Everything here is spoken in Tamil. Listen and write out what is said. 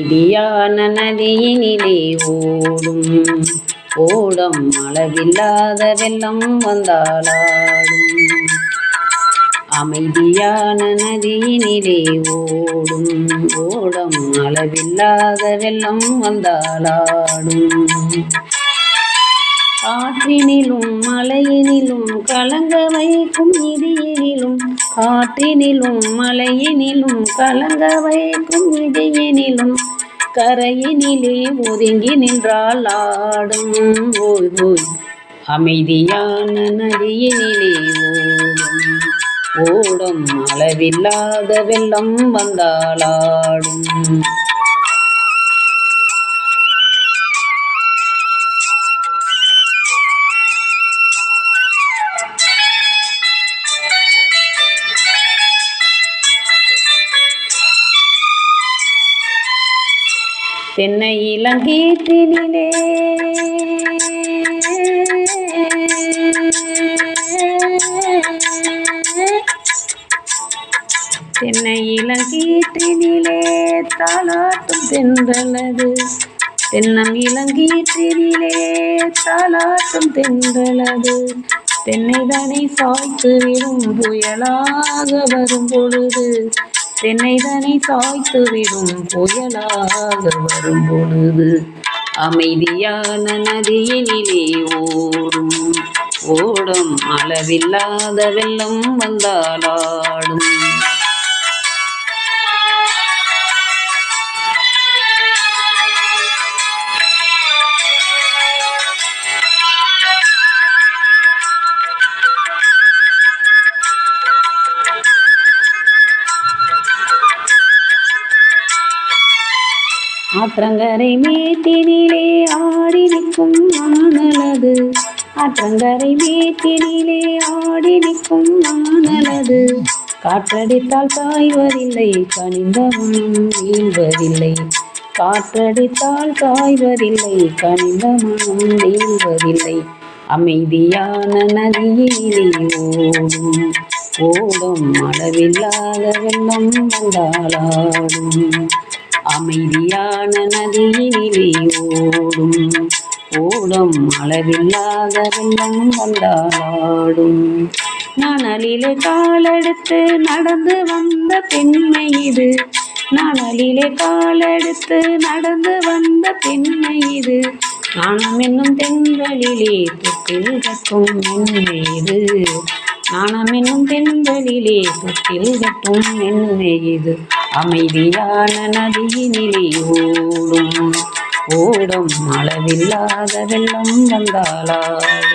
அமைதியான நதியினிலே ஓடும் ஓடம் அளவில்லாத வெள்ளம் வந்தாளாடும். அமைதியான நதியினிலே ஓடும் ஓடம் அளவில்லாத வெள்ளம் வந்தாளாடும். காற்றினிலும் மலையினிலும் கலங்க வைக்கும் இடியினிலும் காற்றினிலும் மலையினிலும் கலங்க வைக்கும் இடியினிலும் கரையினிலே ஒதுங்கி நின்றால் ஆடும். ஓய் ஓய் அமைதியான நதியினிலே ஓடும் ஓடம் அளவில்லாத வெள்ளம் வந்தாளாடும். தென்னை இளங்கீற்றினிலே தென்னை இளங்கீற்றினிலே தாலாட்டும் தென்றலது. தென்னம் இளங்கீற்றினிலே தாலாட்டும் தென்றலது. தென்னைதனை சாய்த்து விடும் புயலாக வரும் பொழுது தென்னைதனை சாய்த்து விடும் புயலாக வரும் பொழுது அமைதியான நதியினிலே ஓடும் ஓடம் அளவில்லாத வெள்ளம் வந்தாளாடும். ஆற்றங்கரை மேட்டினிலே ஆடி நிற்கும் மானலது. ஆற்றங்கரை மேட்டினிலே ஆடி நிற்கும் மானலது. காற்றடித்தால் காய்வதில்லை கனிந்த மனம் வீழ்வதில்லை. காற்றடித்தால் காய்வதில்லை கனிந்த மனம் வீழ்வதில்லை. அமைதியான நதியிலே ஓடும் ஓடும் அளவில்லாத வெள்ளம் வந்தாளாடும். அமைதியான நதியினிலே ஓடும் ஓடம் அளவில்லாத வெள்ளம் வந்தாளாடும். நாணலிலே காலெடுத்து நடந்து வந்த பெண்மை இது. நாணலிலே காலெடுத்து நடந்து வந்த பெண்மை இது. நாணம் என்னும் தென்றலிலே தொட்டில் கட்டும் மென்மை இது. நாணம் என்னும் தென்றலிலே தொட்டில் கட்டும் மென்மை இது. அமைதியான நதியினிலே ஓடும் ஓடும் அளவில்லாத வெள்ளம் வந்தாளாடும்.